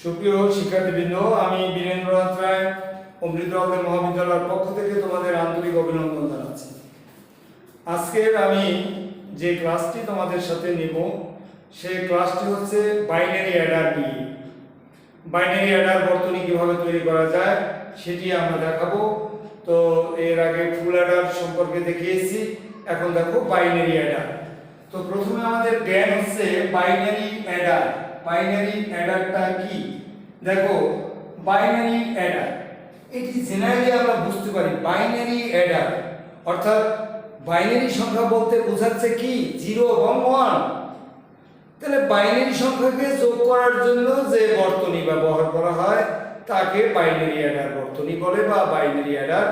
সুপ্রিয় শিক্ষার্থীবৃন্দ, আমি বীরেন্দ্র রায় অমৃতা মহাবিদ্যালয়ের পক্ষ থেকে তোমাদের আন্তরিক অভিনন্দন জানাচ্ছি। আজকের আমি যে ক্লাসটি তোমাদের সাথে নেব সেই ক্লাসটি হচ্ছে বাইনারি অ্যাডার নিয়ে। বাইনারি অ্যাডার বর্তনী কিভাবে তৈরি করা যায় সেটি আমরা দেখাবো। তো এর আগে ফুল অ্যাডার সম্পর্কে দেখিয়েছি, এখন দেখো বাইনারি অ্যাডার। তো প্রথমে আমাদের জ্ঞান হচ্ছে বাইনারি অ্যাডার। বাইনারি অ্যাডারটা কি? দেখো, বাইনারি অ্যাডার এটি জেনারেলি আমরা বুঝতে পারি বাইনারি অ্যাডার অর্থাৎ বাইনারি সংখ্যা বলতে বোঝাচ্ছে কি 0 এবং 1। তাহলে বাইনারি সংখ্যাকে যোগ করার জন্য যে বর্তনী ব্যবহার করা হয় তাকে বাইনারি অ্যাডার বর্তনী বলে বা বাইনারি অ্যাডার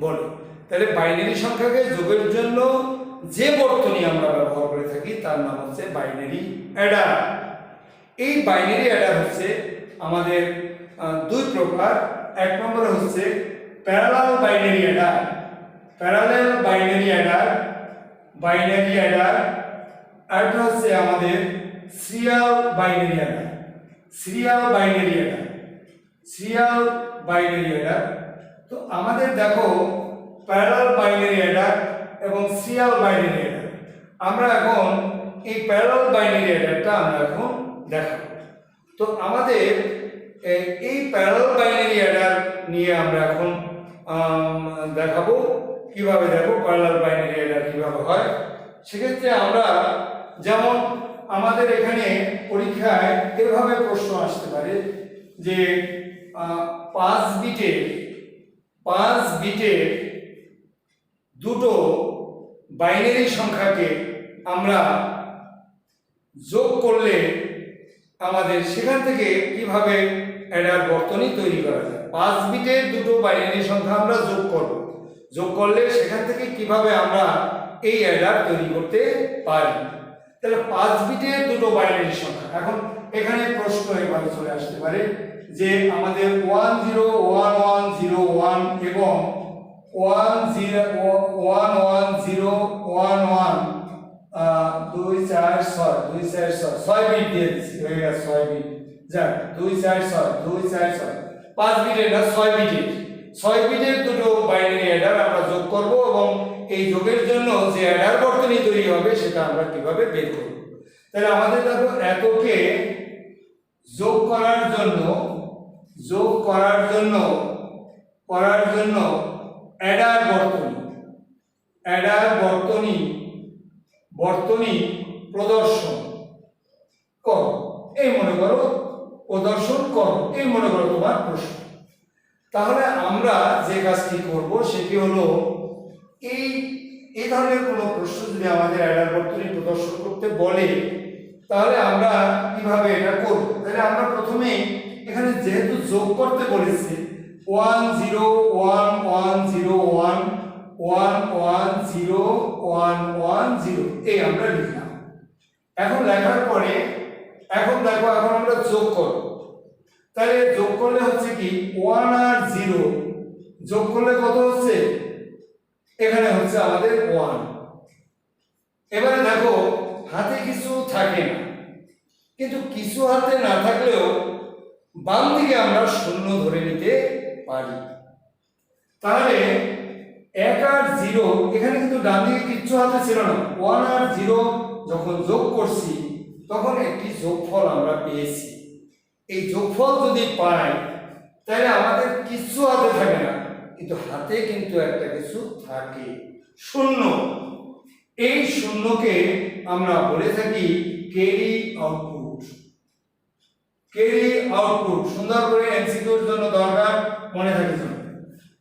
বলে। তাহলে বাইনারি সংখ্যাকে যোগের জন্য যে বর্তনী আমরা ব্যবহার করে থাকি তার নাম হচ্ছে বাইনারি অ্যাডার। এই বাইনারি অ্যাডার হচ্ছে আমাদের দুই প্রকার। এক নম্বরে হচ্ছে parallel binary Eder. Parallel binary Eder, binary Eder. আরেকটা হচ্ছে আমাদের serial binary Eder. Serial binary Eder, serial binary Eder. তো আমাদের দেখো প্যারালাল বাইনারি অ্যাডার এবং সিরিয়াল বাইনারি অ্যাডার, আমরা এখন এই প্যারালাল বাইনারি অ্যাডারটা আমরা এখন দেখাবো। তো আমাদের এই প্যারালাল বাইনারি অ্যাডার নিয়ে আমরা এখন দেখাবো কিভাবে দেখো প্যারালাল বাইনারি অ্যাডার কিভাবে হয়। সেক্ষেত্রে আমরা যেমন আমাদের এখানে পরীক্ষায় এভাবে প্রশ্ন আসতে পারে যে 5 বিটের দুটো বাইনারি সংখ্যাকে আমরা যোগ করলে আমাদের সেখান থেকে কিভাবে অ্যাডার বর্তনী তৈরি করা যায়। 5 বিটের দুটো বাইনারি সংখ্যা আমরা যোগ করলে সেখান থেকে কিভাবে আমরা এই অ্যাডার তৈরি করতে পারি। তাহলে 5 বিটের দুটো বাইনারি সংখ্যা, এখন এখানে প্রশ্ন এভাবে চলে আসতে পারে যে আমাদের 101101 এবং 110111 2 4 6 6 বিট দিয়ে দিচ্ছি, হয়ে গেছে 6 বিট। যাক 2 4 6 2 4 6 5 বিটের না 6 বিটের দুটো বাইনারি অ্যাডার আমরা যোগ করব এবং এই যোগের জন্য যে অ্যাডার বর্তনী তৈরি হবে সেটা আমরা কিভাবে বের করব। তাহলে আমাদের দেখো এতকে যোগ করার জন্য অ্যাডার বর্তনী প্রদর্শন করো, এই মনে করো প্রদর্শন করো, এই মনে করো তোমার প্রশ্ন। তাহলে আমরা যে কাজটি করব সেটি হলো এই ধরনের কোনো প্রশ্ন যদি আমাদের অ্যাডার বর্তনী প্রদর্শন করতে বলে তাহলে আমরা কিভাবে এটা করব। তাহলে আমরা প্রথমে এখানে যেহেতু যোগ করতে বলেছি 10110110 এই আমরা লিখলাম। এখন লেখার পরে এখন দেখো এখন আমরা যোগ করব। তাহলে যোগ করলে হচ্ছে কি 1 আর 0 যোগ করলে কত হচ্ছে, এখানে হচ্ছে আমাদের 1। এবারে দেখো হাতে কিছু থাকে না, কিন্তু কিছু হাতে না থাকলেও বাম দিকে আমরা 0 ধরে নিতে পারি। তাহলে 1 আর 0 এখানে কিন্তু ডান দিকে কিচ্ছু হাতে ছিল না। 1 আর 0 যখন যোগ করছি তখন একটি যোগফল আমরা পেয়েছি। এই যোগফল যদি পাই তাহলে আমাদের কিছু হাতে থাকে না, কিন্তু হাতে কিন্তু একটা কিছু থাকে, 0। এই 0কে আমরা বলে থাকি ক্যারি আউটপুট। ক্যারি আউটপুট সুন্দর করে এমসিকিউর জন্য দরকার, মনে থাকে জন্য।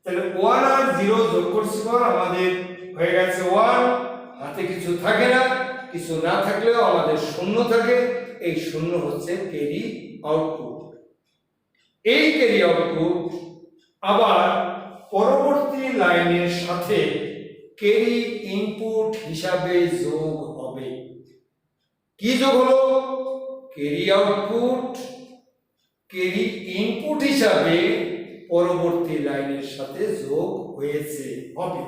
তাহলে 1 আর 0 যোগ করছি পর আমাদের হয়ে গেছে 1, হাতে কিছু থাকে না, কিছু না থাকলেও আমাদের 0 থাকে, এই 0 হচ্ছে ক্যারি আউটপুট। এই ক্যারি আউটপুট আবার পরবর্তী লাইনের সাথে ক্যারি ইনপুট হিসাবে যোগ হবে। কি যোগ হলো? ক্যারি আউটপুট ক্যারি ইনপুট হিসাবে পরবর্তী লাইনের সাথে যোগ হবে।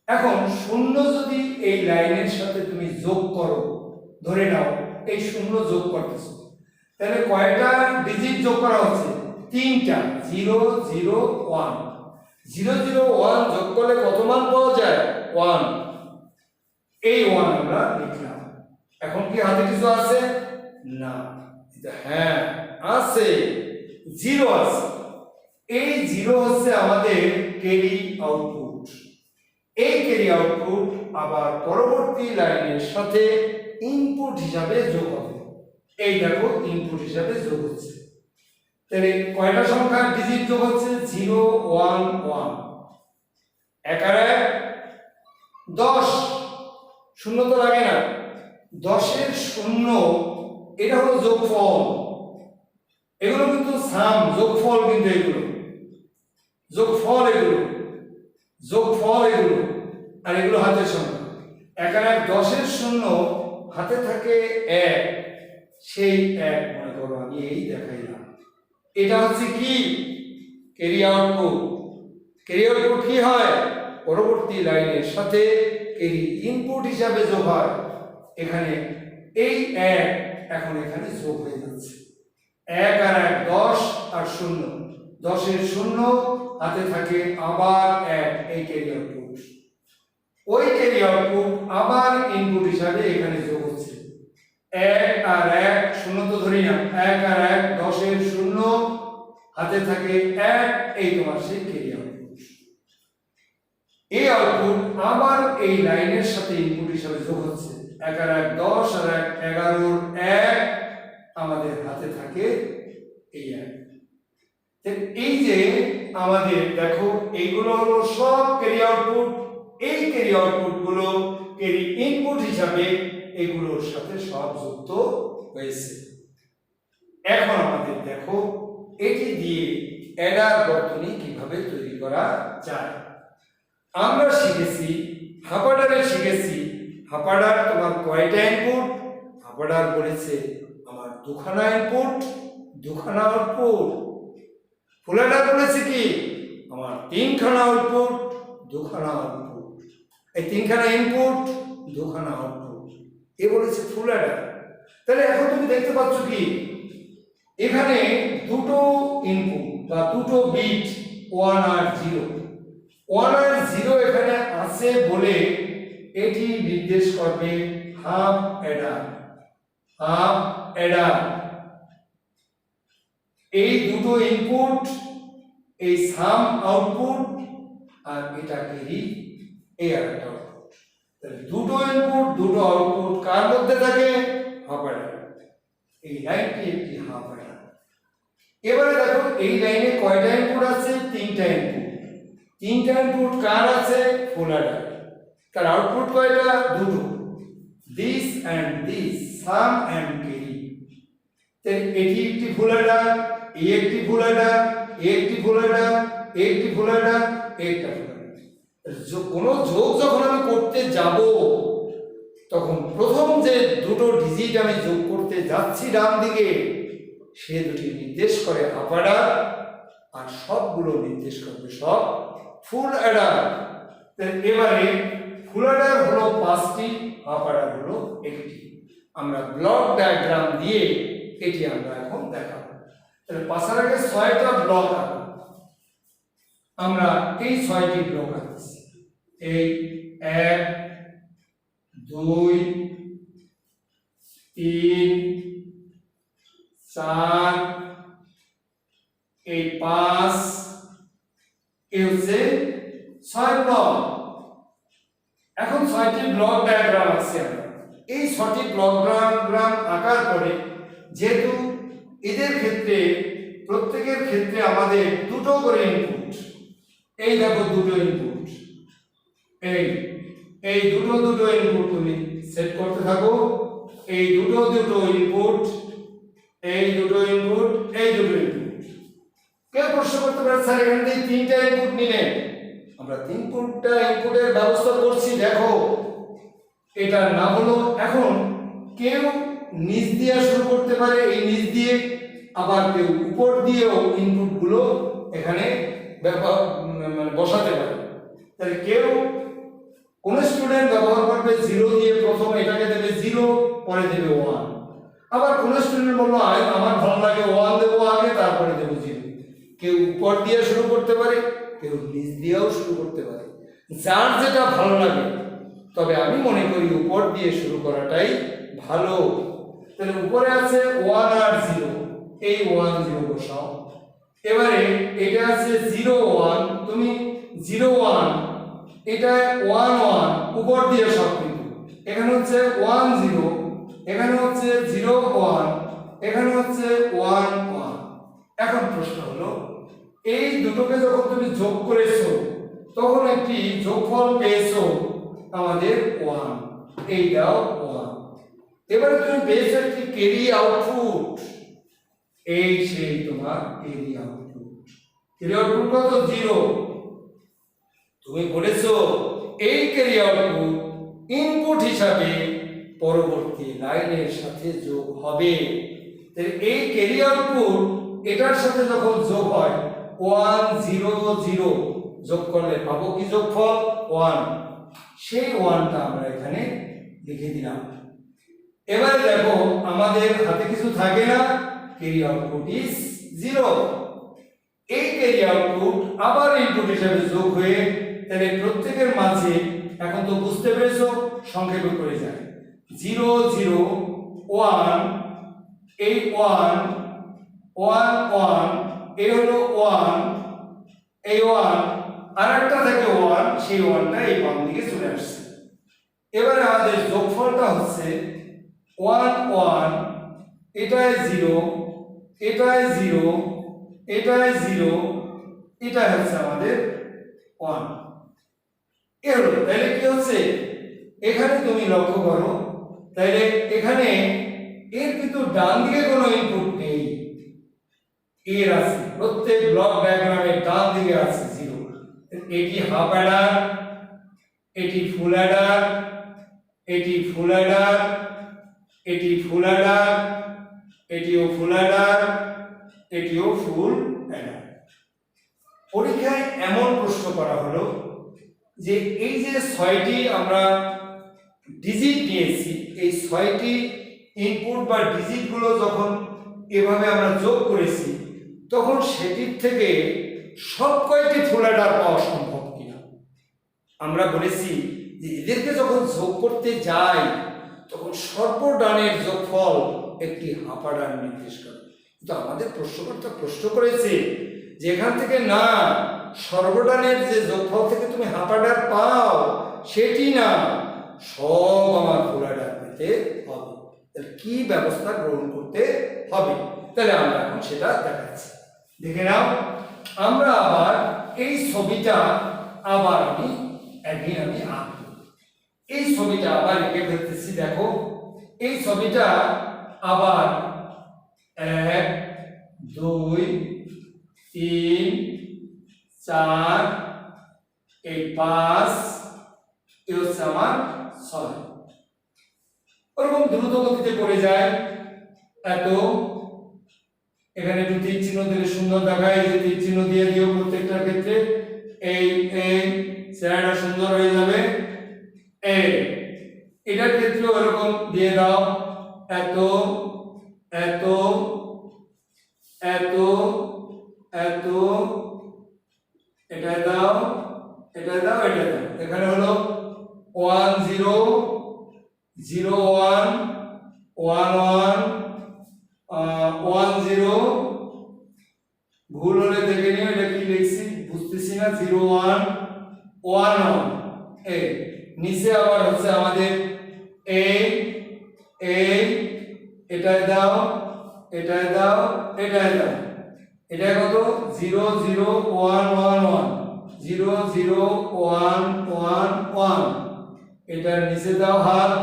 এখন 0 যদি এই লাইনের সাথে তুমি যোগ করো, ধরে নাও এই 0 যোগ করতেছো, তাহলে কয়টা ডিজিট যোগ করা হচ্ছে? তিনটা। 0 0 1। 0 0 1 যোগ করলে কত মান পাওয়া যায়? 1। এই 1 আমরা লিখলাম। এখন কি হাতে কিছু আছে? না। হ্যাঁ আছে, 0 আছে। এই 0 হচ্ছে আমাদের ক্যারি আউটপুট। এই ক্যারি আউটপুট আবার পরবর্তী লাইনের সাথে ইনপুট হিসাবে যোগ হবে। এই দেখো ইনপুট হিসাবে যোগ হচ্ছে। তাহলে কয়টা সংখ্যার ডিজিট যোগ হচ্ছে? 0 1 1। 1 আর 1 10। শূন্য তো লাগে না। 10 এর শূন্য এটা হলো যোগফল। এগুলো কিন্তু সাম, যোগফল কিন্তু এগুলো যোগফল, এগুলো আর এগুলো হাতের সংখ্যা। 1 আর 1 10 এর শূন্য, হাতে থাকে 1, সেই 1 মনে করো আমি এই দেখাইলাম। এটা হচ্ছে কি? Carry output. ক্যারি আউটপুট কি হয়? পরবর্তী লাইনের সাথে ক্যারি ইনপুট হিসাবে যোগ হয়। এখানে এই 1 এখন এখানে যোগ হয়ে যাচ্ছে। 1 আর 1 10 আর 0, 10 এর শূন্য, হাতে থাকে আবার 1, এই ক্যারি আউটপুট। ওই ক্যারি আউটপুট আবার ইনপুট হিসাবে এখানে যোগ হচ্ছে। 1 আর 1 শূন্য তো ধরি না, 1 আর 1 10 এর শূন্য, হাতে থাকে 1, এই তোমার সেই ক্যারি আউটপুট। এই আউটপুট আবার এই লাইনের সাথে ইনপুট হিসাবে যোগ হচ্ছে। 1 আর 1 10 আর 1 11 1, আমাদের হাতে থাকে এই 1। এই যে আমাদের দেখো এইগুলো হলো সব ক্যারি আউটপুট। এই ক্যারি আউটপুট গুলো ক্যারি ইনপুট হিসাবে এগুলোর সাথে সব যুক্ত হয়েছে। এখন আমাদের দেখো এটি দিয়ে অ্যাডার বর্তনী কিভাবে তৈরি করা যায়। আমরা শিখেছি হাফ অ্যাডারে শিখেছি হাফ অ্যাডার তোমার কয়টা ইনপুট? হাফ অ্যাডার বলেছে আমার দুখানা ইনপুট, দুখানা আউটপুট। ফুল অ্যাডার বলেছে কি? আমার তিনখানা আউটপুট, দুখানা আউটপুট। এই তিনখানা ইনপুট, দুখানা আউটপুট, এ বলেছে ফুল অ্যাডার। তাহলে এখন তুমি দেখতে পাচ্ছ কি এখানে দুটো ইনপুট বা দুটো বিট 1 আর 0, 1 আর 0 এখানে আছে বলে এটি নির্দেশ করবে হাফ অ্যাডার। হাফ অ্যাডার এই দুটো ইনপুট, এই সাম আউটপুট আর এটা ক্যারি, এই আরেকটা আউটপুট। তাহলে দুটো ইনপুট দুটো আউটপুট কার মধ্যে থাকে? Half Eder. এই লাইনটি একটি হাফ অ্যাডার। এবারে দেখো এই লাইনে কয়টা ইনপুট আছে? তিনটা ইনপুট। তিনটা ইনপুট কার আছে? ফুল অ্যাডার। তার আউটপুট কয়টা? দুটো, this and this, sum and carry. তাহলে এটি একটি ফুল অ্যাডার, এই একটি ফুল অ্যাডার, এই একটি ফুল অ্যাডার, এই একটি ফুল অ্যাডার, একটা ফুল অ্যাডার। কোনো যোগ যখন আমি করতে যাব তখন প্রথম যে দুটো ডিজিট আমি যোগ করতে যাচ্ছি ডান দিকে, সে দুটি নির্দেশ করে হাফ অ্যাডার আর সবগুলো নির্দেশ করবে সব ফুল অ্যাডার। এবারে ফুল অ্যাডার হলো 5টি, হাফ অ্যাডার হলো 1টি। আমরা ব্লক ডায়াগ্রাম দিয়ে এটি আমরা এখন দেখাবো। তাহলে পাশার আগে 6টা ব্লক আঁকবো। আমরা এই 6টি ব্লক আঁকছি। এই 1 2 3 4 এই 5, এই হচ্ছে 6 ব্লক। এখন 6টি ব্লক ডায়াগ্রাম আছে। এই 6টি ব্লক ডায়াগ্রাম আঁকার পরে যেহেতু এদের ক্ষেত্রে প্রত্যেকের ক্ষেত্রে আমাদের দুটো করে ইনপুট, এই দেখো দুটো ইনপুট, এই দুটো ইনপুট তুমি সেট করতে থাকো। এই দুটো ইনপুট, এই দুটো ইনপুট, এই দুটো ইনপুট। কেউ প্রশ্ন করতে পারে স্যার এখান থেকে 3টা ইনপুট নিলেন, আমরা 3টা ইনপুটের ব্যবস্থা করছি। দেখো এটার নাম হলো, এখন কেউ নিচ দিয়ে শুরু করতে পারে, এই নিচ দিয়ে, আবার কেউ উপর দিয়েও ইনপুট গুলো এখানে বসাতে পারে। তাহলে কেউ কোন স্টুডেন্ট ব্যবহার করবে 0 দিয়ে, প্রথম এটাকে দেবে 0, পরে দেবে 1, আবার কোন স্টুডেন্ট বললো আমার ভালো লাগে 1 দেবো আগে তারপরে দেবো 0। কেউ উপর দিয়ে শুরু করতে পারে, কেউ নিচ দিয়েও শুরু করতে পারে, যার যেটা ভালো লাগে। তবে আমি মনে করি উপর দিয়ে শুরু করাটাই ভালো। তাহলে উপরে আছে 1 আর 0, এই 1 0 বসাও। এবারে এটা আছে 0 1, তুমি 0 1, এটা 1 1 উপর দিয়ে সব, কিন্তু এখানে হচ্ছে 1 0, এখানে হচ্ছে 0 1, এখানে হচ্ছে 1 1। এখন প্রশ্ন হলো এই দুটোকে যখন তুমি যোগ করেছো তখন একটি যোগফল পেয়েছো আমাদের 1, এইটাও 1। এবারে তুমি পেয়েছো একটি ক্যারি আউটপুট, এই সেই তোমার ক্যারি আউটপুট। ক্যারি আউটপুট কত? 0। তুমি বলেছো এই ক্যারি আউটপুট ইনপুট হিসাবে পরবর্তী লাইনের সাথে যোগ হবে। তাহলে এই ক্যারি আউটপুট এটার সাথে যখন যোগ হয় 1 0 0 যোগ করলে পাবো কি যোগফল 1, সেই 1টা আমরা এখানে লিখে দিলাম। এবারে দেখো আমাদের হাতে কিছু থাকে না, ক্যারি আউটপুট ইজ 0। এই ক্যারি আউটপুট আবার ইনপুট হিসেবে যোগ হয়ে, তাহলে প্রত্যেকের মাঝে এখন তো বুঝতে পেরেছো সংক্ষেপে করে যায় 0 0 1, এই 1 1 1, এই হলো 1, এই 1 আর একটা থেকে 1, সেই 1টা এই বাম দিকে চলে আসছে। এবারে আমাদের যোগফলটা হচ্ছে 1 1, এটাই 0, এটাই 0, এটাই 0, এটা হচ্ছে আমাদের 1। এর তাহলে কি হচ্ছে এখানে তুমি লক্ষ্য করো, তাহলে এখানে এর কিন্তু ডান দিকে কোনো ইনপুট নেই, এর আছে প্রত্যেক ব্লক ডায়াগ্রামের ডান দিকে আছে 0। এটি হাফ অ্যাডার, এটি ফুল অ্যাডার, এটি ফুল অ্যাডার, এটি ফুল অ্যাডার, এটিও ফুল অ্যাডার, এটিও ফুল অ্যাডার। পরীক্ষায় এমন প্রশ্ন করা হলো যে এই যে 6টি আমরা ডিজিট নিয়েছি, এই 6টি ইনপুট বা ডিজিট গুলো যখন এভাবে আমরা যোগ করেছি তখন সেটির থেকে সব কয়টি ফুল অ্যাডার পাওয়া সম্ভব কিনা। আমরা বলেছি যে এদেরকে যখন যোগ করতে যাই তখন সর্বডানের যোগফল একটি হাফ অ্যাডার নির্দেশ করে। কিন্তু আমাদের প্রশ্নকর্তা প্রশ্ন করেছে যে এখান থেকে না, সর্বডানের যে যোগফল থেকে তুমি হাফ অ্যাডার পাও সেটি না, সব আমার ফুল অ্যাডার পেতে হবে। তাহলে কি ব্যবস্থা গ্রহণ করতে হবে, তাহলে আমরা এখন সেটা দেখাচ্ছি। দেখে নাও, আমরা আবার এই ছবিটা আবার আমি আঁকবো। এই ছবিটা আবার এঁকে ফেলতেছি। দেখো এই ছবিটা আবার 1 2 3 4 এই 5, এই হচ্ছে আমার 6। ওরকম দ্রুত গতিতে পড়ে যায় এত। এখানে একটু তীর চিহ্ন দিলে সুন্দর দেখায়, এই যে তীর চিহ্ন দিয়ে দিও প্রত্যেকটার ক্ষেত্রে, এই চেহারাটা সুন্দর হয়ে যাবে। এটার ক্ষেত্রেও এরকম দিয়ে দাও, এত এত এত এত, এটা দাও, এটা দাও, এটা দাও। এখানে হলো 1 0 0 1 1 1 1 0, ভুল হলে দেখে নিও এটা কি লিখছি বুঝতেছি না, 0 1 1 1। এই নিচে আবার হচ্ছে আমাদের এটাই দাও, এটাই দাও, এটাই দাও। এটা কত? 0 0 1 1 1, 0 0 1 1 1। এটার নিচে দাও হাত,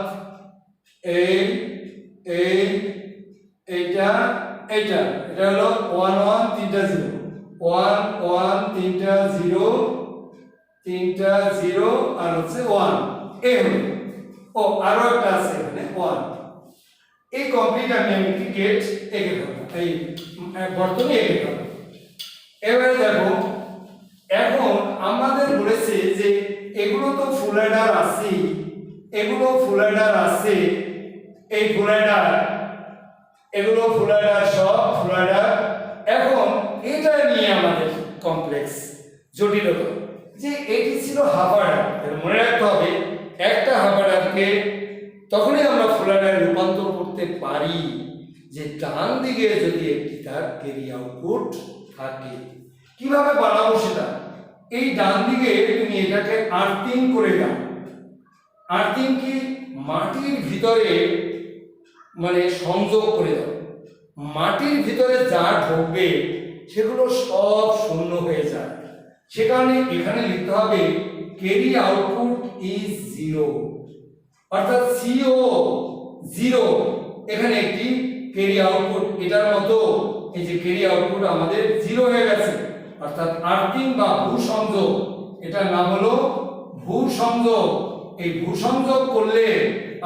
এইটা এইটা, এটা হলো 1 1 তিনটা 0, 1 1 তিনটা 0, তিনটা 0 আর হচ্ছে 1। এই হলো, ও আরো একটা আছে এখানে 1। এই কমপ্লিট আমি ক্রিকেট এঁকে ফেলবো, এই বর্তনী এঁকে ফেলবো। এবারে দেখো, এখন আমাদের বলেছে যে এগুলো তো ফুল অ্যাডার আছে, এগুলো ফুল অ্যাডার আছে। এই ফুল অ্যাডার এগুলো ফুল অ্যাডার, সব ফুল অ্যাডার। এখন এটা নিয়ে আমাদের কমপ্লেক্স জটিলতা যে এটি ছিল হাফ অ্যাডার। মনে রাখতে হবে একটা হাফ অ্যাডারকে তখনই আমরা ফুল অ্যাডারে রূপান্তর করতে পারি যে ডান দিকে যদি একটি তার ক্যারি আউটপুট থাকে। কিভাবে বানাবো সেটা, এই ডান দিকে তুমি এটাকে আর্থিং করে দাও। আর্থিং কি, মাটির ভিতরে মানে সংযোগ করে দাও। মাটির ভিতরে যা ঢুকবে সেগুলো সব শূন্য হয়ে যায়। সে কারণে এখানে লিখতে হবে ক্যারি আউটপুট ইজ জিরো, অর্থাৎ সিও জিরো। এখানে একটি ক্যারি আউটপুট এটার মতো, এই যে ক্যারি আউটপুট আমাদের জিরো হয়ে গেছে, অর্থাৎ আর্থিং বা ভূসংযোগ, এটার নাম হলো ভূসংযোগ। এই ভূসংযোগ করলে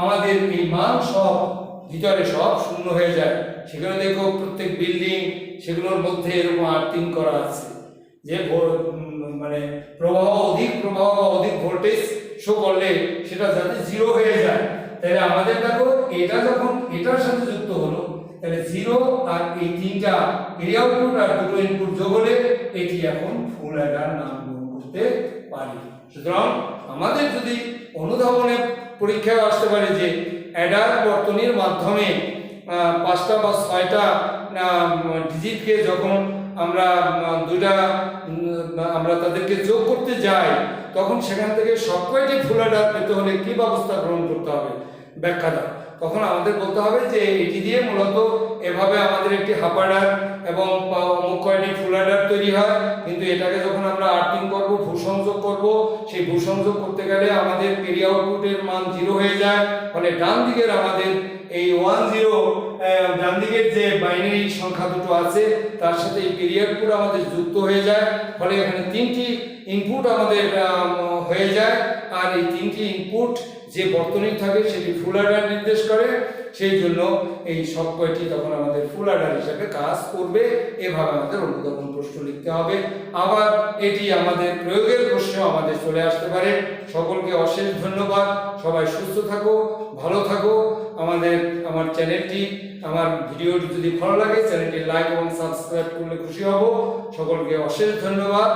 আমাদের এই মান সব ভিতরে সব শূন্য হয়ে যায়। সেখানে দেখো প্রত্যেক বিল্ডিং সেগুলোর মধ্যে এরকম আর্থিং করা আছে যে মানে প্রবাহ বা অধিক ভোল্টেজ শো করলে সেটা যাতে জিরো হয়ে যায়। তাহলে আমাদের দেখো এটা যখন এটার সাথে যুক্ত হলো, তাহলে জিরো আর এই তিনটা ক্যারি আউটপুট আর দুটো ইনপুট যোগ হলে এটি এখন ফুল অ্যাডার নাম গ্রহণ করতে পারি। সুতরাং আমাদের যদি অনুধাবনে পরীক্ষায় আসতে পারে যে অ্যাডার বর্তনীর মাধ্যমে 5টা বা 6টা ডিজিটকে যখন আমরা আমরা তাদেরকে যোগ করতে যাই, তখন সেখান থেকে সবকয়টি ফুল অ্যাডার পেতে হলে কি ব্যবস্থা গ্রহণ করতে হবে ব্যাখ্যা দাও। তখন আমাদের বলতে হবে যে এটি দিয়ে মূলত এভাবে আমাদের একটি হাফ অ্যাডার এবং অমুক কয়টি ফুল অ্যাডার তৈরি হয়, কিন্তু এটাকে যখন আমরা আর্থিং করব, ভূসংযোগ করব, সেই ভূসংযোগ করতে গেলে আমাদের ক্যারি আউটপুটের মান জিরো হয়ে যায়। ফলে ডান দিকের আমাদের এই 10 ডান দিকের যে বাইনারি সংখ্যা দুটো আছে তার সাথে এই ক্যারি আউটপুট আমাদের যুক্ত হয়ে যায়। ফলে এখানে তিনটি ইনপুট আমাদের হয়ে যায়, আর এই তিনটি ইনপুট যে বর্তনী থাকে সেটি ফুল অ্যাডার নির্দেশ করে। সেই জন্য এই সব কয়টি তখন আমাদের ফুল অ্যাডার হিসেবে কাজ করবে। এভাবে আমাদের অনুধাবন প্রশ্ন লিখতে হবে। আবার এটি আমাদের প্রয়োগের প্রশ্ন আমাদের চলে আসতে পারে। সকলকে অশেষ ধন্যবাদ। সবাই সুস্থ থাকো, ভালো থাকো। আমার চ্যানেলটি, আমার ভিডিওটি যদি ভালো লাগে চ্যানেলটি লাইক এবং সাবস্ক্রাইব করলে খুশি হব। সকলকে অশেষ ধন্যবাদ।